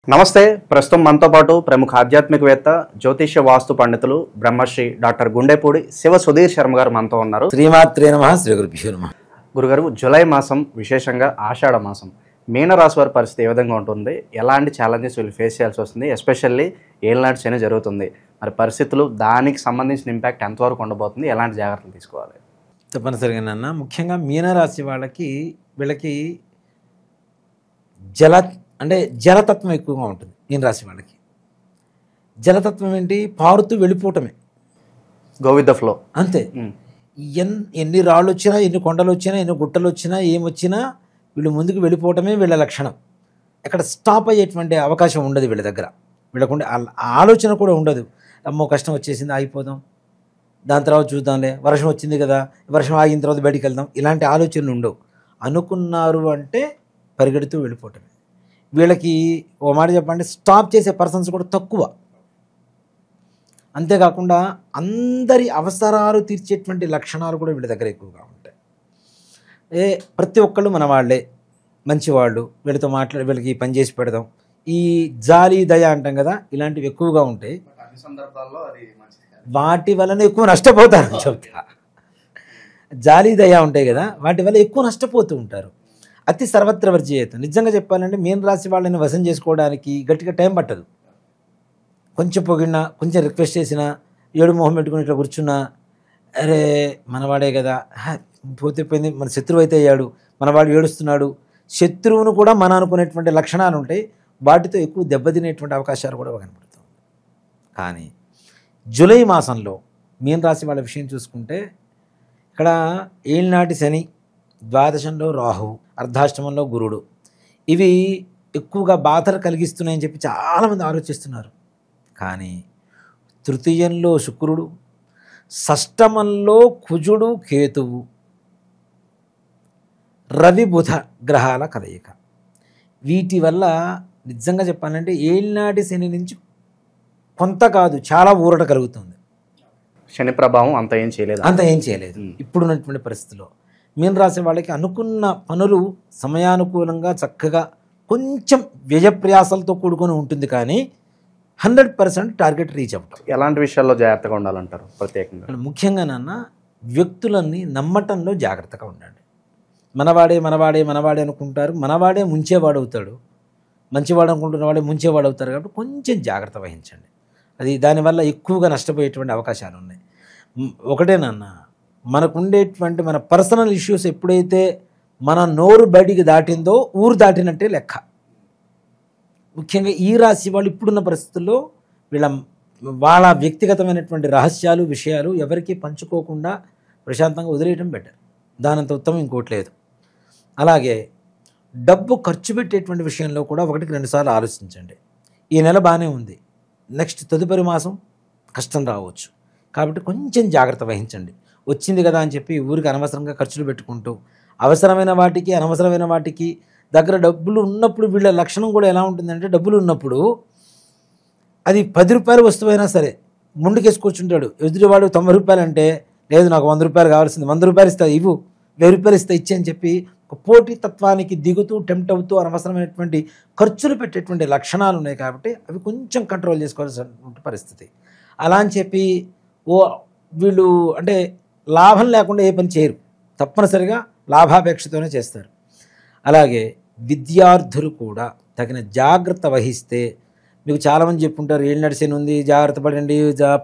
నమస్తే. ప్రస్తుతం మనతో పాటు ప్రముఖ ఆధ్యాత్మికవేత్త జ్యోతిష్య వాస్తు పండితులు బ్రహ్మశ్రీ డాక్టర్ గుండెపూడి శివ సుధీర్ శర్మ గారు మనతో ఉన్నారు. శ్రీమాత్రే నమః. శ్రీ గురుభ్యో నమః. గురుగారు, జూలై మాసం, విశేషంగా ఆషాఢ మాసం, మీనరాశి వారి పరిస్థితి ఏ విధంగా ఉంటుంది? ఎలాంటి ఛాలెంజెస్ వీళ్ళు ఫేస్ చేయాల్సి వస్తుంది? ఎస్పెషల్లీ ఏళ్ళనాటి శని జరుగుతుంది, మరి పరిస్థితులు దానికి సంబంధించిన ఇంపాక్ట్ ఎంతవరకు ఉండబోతుంది? ఎలాంటి జాగ్రత్తలు తీసుకోవాలి? తప్పనిసరిగా నాన్న, ముఖ్యంగా మీనరాశి వీళ్ళకి జలతత్వం ఎక్కువగా ఉంటుంది. మీనరాశి వాళ్ళకి జలతత్వం ఏంటి? పారుతూ వెళ్ళిపోవటమే, గో విత్ ద ఫ్లో, అంతే. ఎన్ని రాళ్ళు వచ్చినా, ఎన్ని కొండలు వచ్చినా, ఎన్ని గుట్టలు వచ్చినా, ఏమొచ్చినా వీళ్ళు ముందుకు వెళ్ళిపోవటమే వీళ్ళ లక్షణం. ఎక్కడ స్టాప్ అయ్యేటువంటి అవకాశం ఉండదు వీళ్ళ దగ్గర. వీళ్ళకుండే ఆలోచన కూడా ఉండదు. అమ్మో కష్టం వచ్చేసింది, ఆగిపోదాం, దాని తర్వాత చూద్దాంలే, వర్షం వచ్చింది కదా, వర్షం ఆగిన తర్వాత బయటికి వెళ్దాం, ఇలాంటి ఆలోచనలు ఉండవు. అనుకున్నారు అంటే పరిగెడుతూ వెళ్ళిపోవటమే. వీళ్ళకి ఓ మాట చెప్పండి, స్టాప్ చేసే పర్సన్స్ కూడా తక్కువ. అంతేకాకుండా అందరి అవసరాలు తీర్చేటువంటి లక్షణాలు కూడా వీళ్ళ దగ్గర ఎక్కువగా ఉంటాయి. ప్రతి ఒక్కళ్ళు మన వాళ్ళే, మంచివాళ్ళు, వీళ్ళతో వీళ్ళకి పని చేసి పెడదాం, ఈ జాలి దయ అంటాం కదా, ఇలాంటివి ఎక్కువగా ఉంటాయి. వాటి వలన ఎక్కువ నష్టపోతారు చెప్తా. జాలి దయ ఉంటాయి కదా, వాటి వల్ల ఎక్కువ నష్టపోతూ ఉంటారు. అతి సర్వత్ర వర్జయేత్. నిజంగా చెప్పాలంటే మీన రాశి వాళ్ళని వశం చేసుకోవడానికి గట్టిగా టైం పట్టదు. కొంచెం పొగిడినా, కొంచెం రిక్వెస్ట్ చేసినా, ఏడు మొహం పెట్టుకుని ఇట్లా కూర్చున్నా, అరే మనవాడే కదా, పోతే పోయింది, మన శత్రువు అయితే అయ్యాడు, మనవాడు ఏడుస్తున్నాడు, శత్రువును కూడా మన అనుకునేటువంటి లక్షణాలు ఉంటాయి. వాటితో ఎక్కువ దెబ్బతినేటువంటి అవకాశాలు కూడా కనపడుతుంది. కానీ జూలై మాసంలో మీన రాశి వాళ్ళ విషయం చూసుకుంటే, ఇక్కడ ఏళ్ళనాటి శని, ద్వాదశంలో రాహువు, అర్ధాష్టమంలో గురుడు, ఇవి ఎక్కువగా బాధలు కలిగిస్తున్నాయని చెప్పి చాలామంది ఆలోచిస్తున్నారు. కానీ తృతీయంలో శుక్రుడు, షష్టమంలో కుజుడు, కేతువు, రవి బుధ గ్రహాల కలయిక, వీటి వల్ల నిజంగా చెప్పాలంటే ఏళ్ళనాటి శని నుంచి కొంత కాదు చాలా ఊరట కలుగుతుంది. శని ప్రభావం అంత ఏం చేయలేదు. ఇప్పుడున్నటువంటి పరిస్థితిలో మీన రాశి వాళ్ళకి అనుకున్న పనులు సమయానుకూలంగా చక్కగా కొంచెం వ్యయప్రయాసాలతో కూడుకొని ఉంటుంది, కానీ 100% టార్గెట్ రీచ్ అవ్వటం. ఎలాంటి విషయాల్లో జాగ్రత్తగా ఉండాలంటారు ప్రత్యేకంగా? ముఖ్యంగా నాన్న, వ్యక్తులన్నీ నమ్మటంలో జాగ్రత్తగా ఉండండి. మనవాడే అనుకుంటారు, మనవాడే ముంచేవాడు అవుతాడు. మంచివాడు అనుకుంటున్న వాడే ముంచేవాడు అవుతారు. కాబట్టి కొంచెం జాగ్రత్త వహించండి. దానివల్ల ఎక్కువగా నష్టపోయేటువంటి అవకాశాలు ఉన్నాయి. ఒకటే నాన్న, మనకు ఉండేటువంటి మన పర్సనల్ ఇష్యూస్ ఎప్పుడైతే మన నోరు బయటికి దాటిందో ఊరు దాటినట్టే లెక్క. ముఖ్యంగా ఈ రాశి వాళ్ళు ఇప్పుడున్న పరిస్థితుల్లో వాళ్ళ వ్యక్తిగతమైనటువంటి రహస్యాలు, విషయాలు ఎవరికీ పంచుకోకుండా ప్రశాంతంగా వదిలేయడం బెటర్. దానంత ఉత్తమం ఇంకోటి లేదు. అలాగే డబ్బు ఖర్చు పెట్టేటువంటి విషయంలో కూడా 1-2 సార్లు ఆలోచించండి. ఈ నెల బాగానే ఉంది, నెక్స్ట్ తదుపరి మాసం కష్టం రావచ్చు. కాబట్టి కొంచెం జాగ్రత్త వహించండి. వచ్చింది కదా అని చెప్పి ఊరికి అనవసరంగా ఖర్చులు పెట్టుకుంటూ, అవసరమైన వాటికి అనవసరమైన వాటికి దగ్గర డబ్బులు ఉన్నప్పుడు వీళ్ళ లక్షణం కూడా ఎలా ఉంటుందంటే, డబ్బులు ఉన్నప్పుడు అది 10 రూపాయల వస్తువైనా సరే ముందుకేసుకొచ్చుంటాడు. ఎదుటివాడు 90 రూపాయలు అంటే, లేదు నాకు 100 రూపాయలు కావాల్సింది, 100 రూపాయలు ఇస్తా, 1000 రూపాయలు ఇస్తా, ఇచ్చే అని చెప్పి ఒక పోటీ తత్వానికి దిగుతూ టెంప్ట్ అవుతూ అనవసరమైనటువంటి ఖర్చులు పెట్టేటువంటి లక్షణాలు ఉన్నాయి. కాబట్టి అవి కొంచెం కంట్రోల్ చేసుకోవాల్సిన పరిస్థితి. అలా అని చెప్పి వీళ్ళు అంటే లాభం లేకుండా ఏ పని చేయరు, తప్పనిసరిగా లాభాపేక్షతోనే చేస్తారు. అలాగే విద్యార్థులు కూడా తగిన జాగ్రత్త వహిస్తే, మీకు చాలామంది చెప్పుంటారు ఏళ్ళనాటి శని ఉంది, జాగ్రత్త పడండి,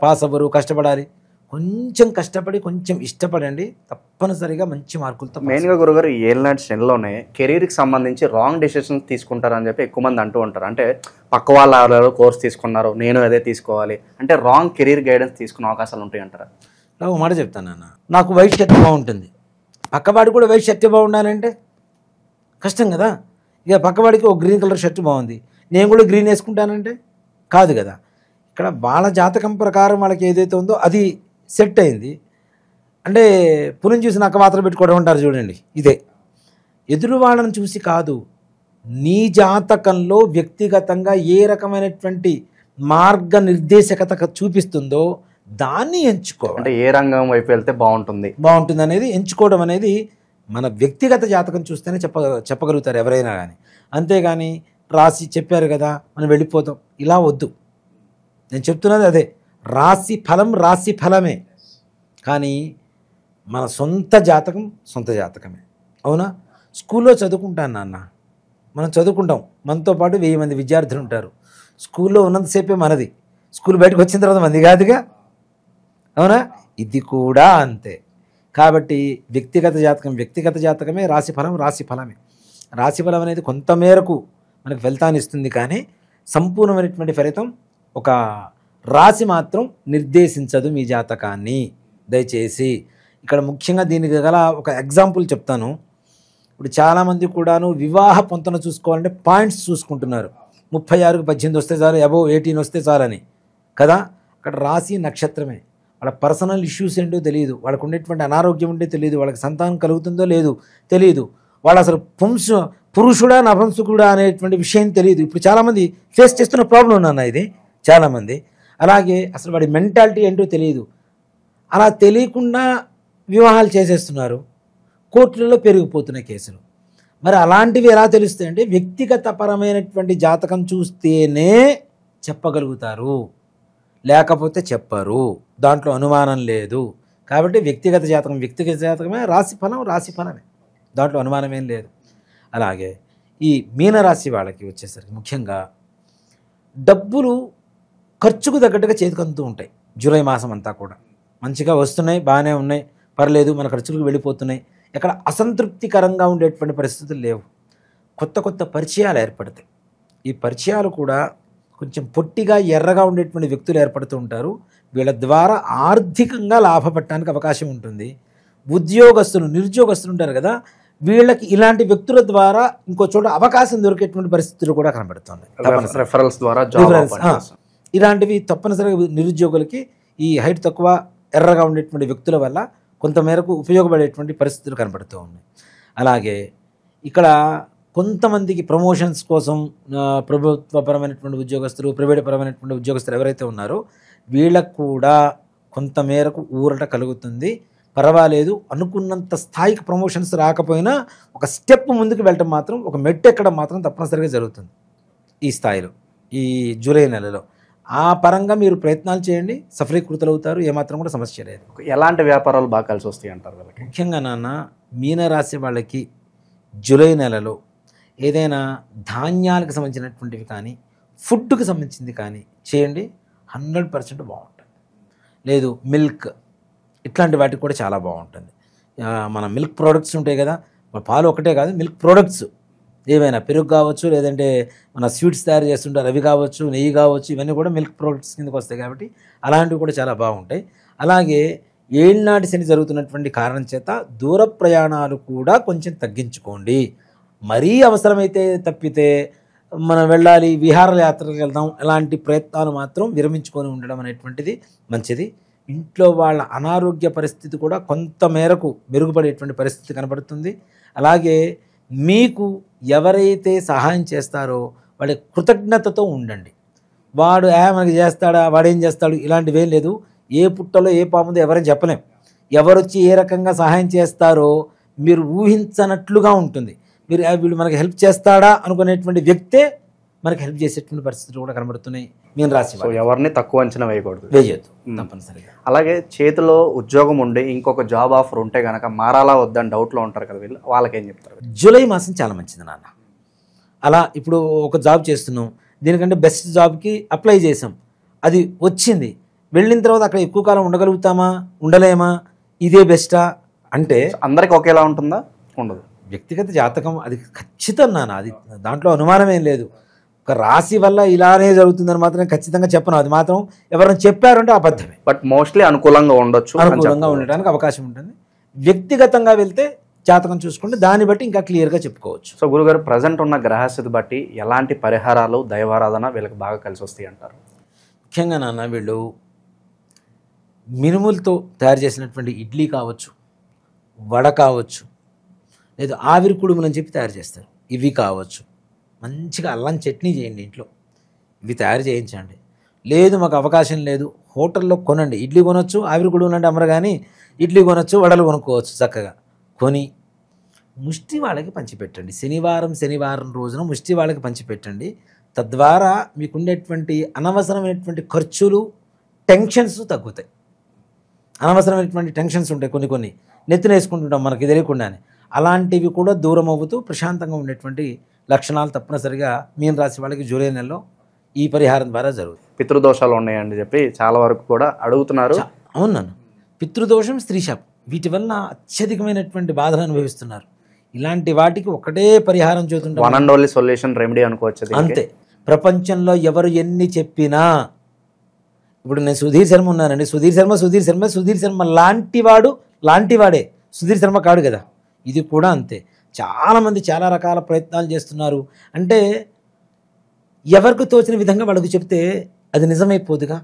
పాస్ అవ్వరు, కష్టపడాలి. కొంచెం కష్టపడి, కొంచెం ఇష్టపడండి, తప్పనిసరిగా మంచి మార్కులతో. మెయిన్గా గురుగారు, ఈ ఏళ్ళనాటి శనిలోనే కెరీర్కి సంబంధించి రాంగ్ డెసిషన్స్ తీసుకుంటారని చెప్పి ఎక్కువ మంది అంటూ ఉంటారు. అంటే పక్క వాళ్ళు ఎవరెవరో కోర్స్ తీసుకున్నారు, నేను అదే తీసుకోవాలి అంటే రాంగ్ కెరీర్ గైడెన్స్ తీసుకునే అవకాశాలు ఉంటాయి అంటారా? ఒక మాట చెప్తాను అన్న, నాకు వైట్ షర్ట్ బాగుంటుంది, పక్కవాడికి కూడా వైట్ షర్ట్ బాగుండాలంటే కష్టం కదా. ఇక పక్కవాడికి ఒక గ్రీన్ కలర్ షర్ట్ బాగుంది, నేను కూడా గ్రీన్ వేసుకుంటానంటే కాదు కదా. ఇక్కడ వాళ్ళ జాతకం ప్రకారం వాళ్ళకి ఏదైతే ఉందో అది సెట్ అయింది. అంటే పులిని చూసి నక్క మాత్రం పెట్టుకోవడం ఉంటారు చూడండి, ఇదే. ఎదురు వాళ్ళని చూసి కాదు, నీ జాతకంలో వ్యక్తిగతంగా ఏ రకమైనటువంటి మార్గనిర్దేశకత చూపిస్తుందో దాన్ని ఎంచుకోవాలి. అంటే ఏ రంగం వైపు వెళ్తే బాగుంటుంది అనేది ఎంచుకోవడం అనేది మన వ్యక్తిగత జాతకం చూస్తేనే చెప్పగలుగుతారు ఎవరైనా కానీ. అంతేగాని రాసి చెప్పారు కదా మనం వెళ్ళిపోతాం, ఇలా వద్దు. నేను చెప్తున్నది అదే, రాశి ఫలం రాశి ఫలమే, కానీ మన సొంత జాతకం సొంత జాతకమే. అవునా? స్కూల్లో చదువుకుంటాను నాన్న, మనం చదువుకుంటాం, మనతో పాటు 1000 మంది విద్యార్థులు ఉంటారు. స్కూల్లో ఉన్నంతసేపే మనది, స్కూల్ బయటకు వచ్చిన తర్వాత మంది కాదుగా. అవునా? ఇది కూడా అంతే. కాబట్టి వ్యక్తిగత జాతకం వ్యక్తిగత జాతకమే, రాశి ఫలం రాశి ఫలమే. రాశి ఫలం అనేది కొంత మేరకు మనకు ఫలితాన్ని ఇస్తుంది, కానీ సంపూర్ణమైనటువంటి ఫలితం ఒక రాశి మాత్రం నిర్దేశించదు మీ జాతకాన్ని. దయచేసి ఇక్కడ ముఖ్యంగా దీనికి గల ఒక ఎగ్జాంపుల్ చెప్తాను. ఇప్పుడు చాలామంది కూడాను వివాహ పొంతన చూసుకోవాలంటే పాయింట్స్ చూసుకుంటున్నారు. 36కి 18 వస్తే చాలు, అబోవ్ 18 వస్తే చాలని కదా. అక్కడ రాశి నక్షత్రమే. వాళ్ళ పర్సనల్ ఇష్యూస్ ఏంటో తెలియదు, వాళ్ళకు ఉండేటువంటి అనారోగ్యం ఉంటే తెలియదు, వాళ్ళకి సంతానం కలుగుతుందో లేదు తెలియదు, వాళ్ళు అసలు పురుషుడా నపుంసకుడా అనేటువంటి విషయం తెలియదు. ఇప్పుడు చాలామంది ఫేస్ చేస్తున్న ప్రాబ్లం ఉన్నాను ఇది చాలామంది. అలాగే అసలు వాడి మెంటాలిటీ ఏంటో తెలియదు. అలా తెలియకుండా వివాహాలు చేసేస్తున్నారు, కోర్టులలో పెరిగిపోతున్న కేసులు. మరి అలాంటివి ఎలా తెలుస్తాయి అంటే వ్యక్తిగత పరమైనటువంటి జాతకం చూస్తేనే చెప్పగలుగుతారు, లేకపోతే చెప్పరు, దాంట్లో అనుమానం లేదు. కాబట్టి వ్యక్తిగత జాతకమే, రాశి ఫలం రాశి ఫలమే, దాంట్లో అనుమానం ఏం లేదు. అలాగే ఈ మీనరాశి వాళ్ళకి వచ్చేసరికి ముఖ్యంగా డబ్బులు ఖర్చుకు తగ్గట్టుగా చేతికి అందుతూ ఉంటాయి. జూలై మాసం అంతా కూడా మంచిగా వస్తున్నాయి, బాగానే ఉన్నాయి, పర్లేదు, మన ఖర్చులకు వెళ్ళిపోతున్నాయి. ఎక్కడ అసంతృప్తికరంగా ఉండేటువంటి పరిస్థితులు లేవు. కొత్త కొత్త పరిచయాలు ఏర్పడతాయి. ఈ పరిచయాలు కూడా కొంచెం పొట్టిగా ఎర్రగా ఉండేటువంటి వ్యక్తులు ఏర్పడుతూ ఉంటారు. వీళ్ళ ద్వారా ఆర్థికంగా లాభపడటానికి అవకాశం ఉంటుంది. ఉద్యోగస్తులు నిరుద్యోగస్తులు ఉంటారు కదా, వీళ్ళకి ఇలాంటి వ్యక్తుల ద్వారా ఇంకో చోట అవకాశం దొరికేటువంటి పరిస్థితులు కూడా కనబడుతున్నాయి. రెఫరల్స్ ద్వారా ఇలాంటివి తప్పనిసరిగా నిరుద్యోగులకి ఈ హైట్ తక్కువ ఎర్రగా ఉండేటువంటి వ్యక్తుల వల్ల కొంతమేరకు ఉపయోగపడేటువంటి పరిస్థితులు కనబడుతూ ఉన్నాయి. అలాగే ఇక్కడ కొంతమందికి ప్రమోషన్స్ కోసం ప్రభుత్వపరమైనటువంటి ఉద్యోగస్తులు, ప్రైవేట్ పరమైనటువంటి ఉద్యోగస్తులు ఎవరైతే ఉన్నారో వీళ్ళకు కూడా కొంతమేరకు ఊరట కలుగుతుంది. పర్వాలేదు, అనుకున్నంత స్థాయికి ప్రమోషన్స్ రాకపోయినా ఒక స్టెప్ ముందుకు వెళ్ళటం మాత్రం, ఒక మెట్టు ఎక్కడం మాత్రం తప్పనిసరిగా జరుగుతుంది ఈ స్థాయిలో, ఈ జూలై నెలలో. ఆ పరంగా మీరు ప్రయత్నాలు చేయండి, సఫలీకృతులు అవుతారు, ఏమాత్రం కూడా సమస్య లేదు. ఎలాంటి వ్యాపారాలు బాగా కలిసి వస్తాయి అంటారు వీళ్ళకి? ముఖ్యంగా నాన్న మీనరాశి వాళ్ళకి జూలై నెలలో ఏదైనా ధాన్యాలకు సంబంధించినటువంటివి కానీ ఫుడ్కి సంబంధించింది కానీ చేయండి, 100% బాగుంటుంది. లేదు మిల్క్ ఇట్లాంటి వాటికి కూడా చాలా బాగుంటుంది. మన మిల్క్ ప్రోడక్ట్స్ ఉంటాయి కదా, పాలు ఒకటే కాదు, మిల్క్ ప్రోడక్ట్స్ ఏవైనా పెరుగు కావచ్చు, లేదంటే మన స్వీట్స్ తయారు చేస్తుంటారు అవి కావచ్చు, నెయ్యి కావచ్చు, ఇవన్నీ కూడా మిల్క్ ప్రోడక్ట్స్ కిందకి వస్తాయి. కాబట్టి అలాంటివి కూడా చాలా బాగుంటాయి. అలాగే ఏళ్ళనాటి శని జరుగుతున్నటువంటి కారణం చేత దూర ప్రయాణాలు కూడా కొంచెం తగ్గించుకోండి. మరీ అవసరమైతే తప్పితే మనం వెళ్ళాలి, విహారయాత్రలకు వెళ్దాం, అలాంటి ప్రయత్నాలు మాత్రం విరమించుకొని ఉండడం అనేటువంటిది మంచిది. ఇంట్లో వాళ్ళ అనారోగ్య పరిస్థితి కూడా కొంత మేరకు మెరుగుపడేటువంటి పరిస్థితి కనబడుతుంది. అలాగే మీకు ఎవరైతే సహాయం చేస్తారో వాళ్ళ కృతజ్ఞతతో ఉండండి. వాడు మనకి చేస్తాడా, వాడేం చేస్తాడు, ఇలాంటివేం లేదు. ఏ పుట్టలో ఏ పాముందో ఎవరైనా చెప్పలేం. ఎవరొచ్చి ఏ రకంగా సహాయం చేస్తారో మీరు ఊహించనట్లుగా ఉంటుంది. మీరు వీళ్ళు మనకి హెల్ప్ చేస్తాడా అనుకునేటువంటి వ్యక్తే మనకి హెల్ప్ చేసేటువంటి పరిస్థితులు కూడా కనబడుతున్నాయి. మీన రాశి ఎవరిని తక్కువ అంచనా వేయకూడదు, వేయద్దు తప్పనిసరిగా. అలాగే చేతిలో ఉద్యోగం ఉండి ఇంకొక జాబ్ ఆఫర్ ఉంటే కనుక మారాలా వద్దని డౌట్లో ఉంటారు కదా వీళ్ళు, వాళ్ళకేం చెప్తారు? జూలై మాసం చాలా మంచిది నాన్న. అలా ఇప్పుడు ఒక జాబ్ చేస్తున్నాం, దీనికంటే బెస్ట్ జాబ్కి అప్లై చేసాం, అది వచ్చింది, వెళ్ళిన తర్వాత అక్కడ ఎక్కువ కాలం ఉండగలుగుతామా, ఉండలేమా, ఇదే బెస్టా అంటే అందరికి ఒకేలా ఉంటుందా? ఉండదు. వ్యక్తిగత జాతకం అది ఖచ్చితం నాన్న, అది దాంట్లో అనుమానమేం లేదు. ఒక రాశి వల్ల ఇలానే జరుగుతుందని మాత్రం ఖచ్చితంగా చెప్పను, అది మాత్రం ఎవరైనా చెప్పారంటే అబద్ధమే. బట్ మోస్ట్లీ అనుకూలంగా ఉండొచ్చు, అనుకూలంగా ఉండడానికి అవకాశం ఉంటుంది. వ్యక్తిగతంగా వెళ్తే జాతకం చూసుకుంటే దాన్ని బట్టి ఇంకా క్లియర్గా చెప్పుకోవచ్చు. సో గురుగారు, ప్రజెంట్ ఉన్న గ్రహస్థితి బట్టి ఎలాంటి పరిహారాలు, దైవారాధన వీళ్ళకి బాగా కలిసి వస్తాయి అంటారు? ముఖ్యంగా నాన్న వీళ్ళు మినుములతో తయారు చేసినటువంటి ఇడ్లీ కావచ్చు, వడ కావచ్చు, లేదు ఆవిరి కుడుములు అని చెప్పి తయారు చేస్తారు, ఇవి కావచ్చు. మంచిగా అల్లం చట్నీ చేయండి ఇంట్లో, ఇవి తయారు చేయించండి. లేదు మాకు అవకాశం లేదు, హోటల్లో కొనండి. ఇడ్లీ కొనొచ్చు, ఆవిరి కుడుములు అంటే అమ్మరు, కానీ ఇడ్లీ కొనొచ్చు, వడలు కొనుక్కోవచ్చు. చక్కగా కొని ముష్టి వాళ్ళకి పంచిపెట్టండి. శనివారం రోజున ముష్టి వాళ్ళకి పంచిపెట్టండి. తద్వారా మీకుండేటువంటి అనవసరమైనటువంటి ఖర్చులు, టెన్షన్స్ తగ్గుతాయి. అనవసరమైనటువంటి టెన్షన్స్ ఉంటాయి కొన్ని నెత్తిన వేసుకుంటుంటాం మనకి తెలియకుండానే. అలాంటివి కూడా దూరం అవుతూ ప్రశాంతంగా ఉండేటువంటి లక్షణాలు తప్పనిసరిగా మీన రాశి వాళ్ళకి జూలై నెలలో ఈ పరిహారం ద్వారా జరుగుతుంది. పితృదోషాలు ఉన్నాయని చెప్పి చాలా వరకు కూడా అడుగుతున్నారు. అవునన్ను. పితృదోషం, స్త్రీ శాపం, వీటి వల్ల అత్యధికమైనటువంటి బాధను అనుభవిస్తున్నారు. ఇలాంటి వాటికి ఒకటే పరిహారం చూస్తుంటాం. One and only solution, remedy అనుకోవచ్చు. అంతే. ప్రపంచంలో ఎవరు ఎన్ని చెప్పినా, ఇప్పుడు నేను సుధీర్ శర్మ ఉన్నానండి, సుధీర్ శర్మ లాంటివాడే సుధీర్ శర్మ కాడు కదా. ఇది కూడా అంతే. చాలామంది చాలా రకాల ప్రయత్నాలు చేస్తున్నారు. అంటే ఎవరికి తోచిన విధంగా వాళ్ళకు చెప్తే అది నిజమైపోదుగా.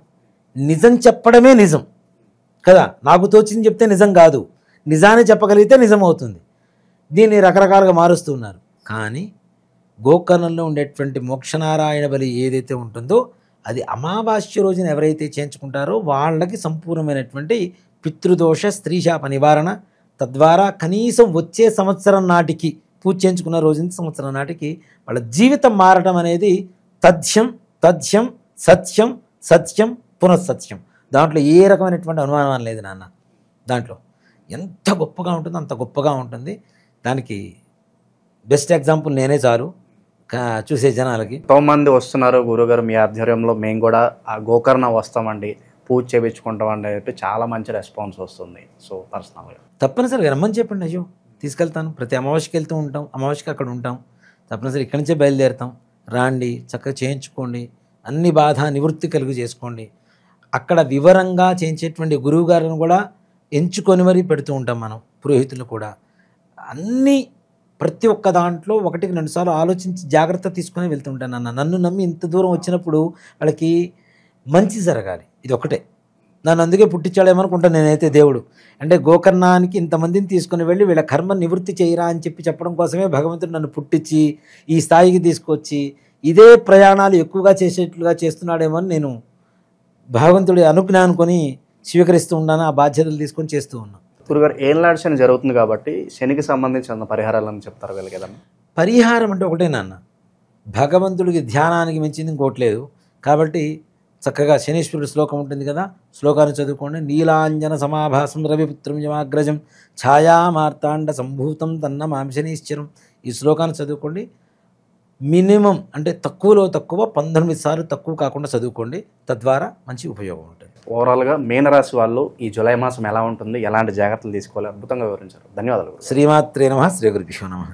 నిజం చెప్పడమే నిజం కదా. నాకు తోచింది చెప్తే నిజం కాదు, నిజాన్ని చెప్పగలిగితే నిజం అవుతుంది. దీన్ని రకరకాలుగా మారుస్తున్నారు. కానీ గోకర్ణంలో ఉండేటువంటి మోక్షనారాయణ బలి ఏదైతే ఉంటుందో అది అమావాస్య రోజున ఎవరైతే చేయించుకుంటారో వాళ్ళకి సంపూర్ణమైనటువంటి పితృదోష, స్త్రీశాప నివారణ, తద్వారా కనీసం వచ్చే సంవత్సరం నాటికి పూజ చేయించుకున్న రోజు నుంచి సంవత్సరం నాటికి వాళ్ళ జీవితం మారటం అనేది తథ్యం, సత్యం, సత్యం, పునఃసత్యం. దాంట్లో ఏ రకమైనటువంటి అనుమానం లేదు నాన్న. దాంట్లో ఎంత గొప్పగా ఉంటుందో అంత గొప్పగా ఉంటుంది. దానికి బెస్ట్ ఎగ్జాంపుల్ నేనే చాలు చూసే జనాలకి. ఎంతోమంది వస్తున్నారు గురుగారు మీ ఆధ్వర్యంలో, మేము కూడా ఆ గోకర్ణ వస్తామండి, పూజ చేయించుకుంటామండి అని చెప్పి చాలా మంచి రెస్పాన్స్ వస్తుంది. సో పర్సనల్గా తప్పనిసరిగా రమ్మని చెప్పండి. అయ్యో తీసుకెళ్తాను. ప్రతి అమావాస్యకి వెళ్తూ ఉంటాం, అమావాస్యకి అక్కడ ఉంటాం. తప్పనిసరి ఇక్కడి నుంచే బయలుదేరుతాం. రాండి, చక్కగా చేయించుకోండి, అన్ని బాధ నివృత్తి కలుగు చేసుకోండి. అక్కడ వివరంగా చేయించేటువంటి గురువు గారిని కూడా ఎంచుకొని మరీ పెడుతూ ఉంటాం మనం, పురోహితులు కూడా. అన్నీ ప్రతి ఒక్క దాంట్లో 1-2 సార్లు ఆలోచించి జాగ్రత్త తీసుకొని వెళ్తుంటాను అన్న. నన్ను నమ్మి ఇంత దూరం వచ్చినప్పుడు వాళ్ళకి మంచి జరగాలి, ఇది ఒకటే. నన్ను అందుకే పుట్టించాడేమనుకుంటాను నేనైతే దేవుడు. అంటే గోకర్ణానికి ఇంతమందిని తీసుకుని వెళ్ళి వీళ్ళ కర్మ నివృత్తి చేయరా అని చెప్పడం కోసమే భగవంతుడు నన్ను పుట్టించి ఈ స్థాయికి తీసుకొచ్చి ఇదే ప్రయాణాలు ఎక్కువగా చేసేట్లుగా చేస్తున్నాడేమో అని నేను భగవంతుడి అనుజ్ఞ అనుకొని స్వీకరిస్తూ ఉన్నాను. ఆ బాధ్యతలు తీసుకొని చేస్తూ ఉన్నాను. గురుగారు ఏళ్ళనాడు శని జరుగుతుంది కాబట్టి శనికి సంబంధించిన పరిహారాలను చెప్తారు వీళ్ళకి కదమ్మా. పరిహారం అంటే ఒకటే నాన్న, భగవంతుడికి ధ్యానానికి మించింది ఇంకోట్లేదు. కాబట్టి చక్కగా శనీశ్వరుడు శ్లోకం ఉంటుంది కదా, శ్లోకాన్ని చదువుకోండి. నీలాంజన సమాభాసం రవిపుత్రం యమాగ్రజం ఛాయామార్తాండ సంభూతం తన్న మాంశనీశ్వరం. ఈ శ్లోకాన్ని చదువుకోండి. మినిమం అంటే తక్కువలో తక్కువ 19 సార్లు తక్కువ కాకుండా చదువుకోండి. తద్వారా మంచి ఉపయోగం ఉంటుంది. ఓవరాల్గా మీనరాశి వాళ్ళు ఈ జూలై మాసం ఎలా ఉంటుంది, ఎలాంటి జాగ్రత్తలు తీసుకోవాలి, అద్భుతంగా వివరించారు. ధన్యవాదాలు. శ్రీమాత్రే నమః. శ్రీ గురుభ్యో నమః.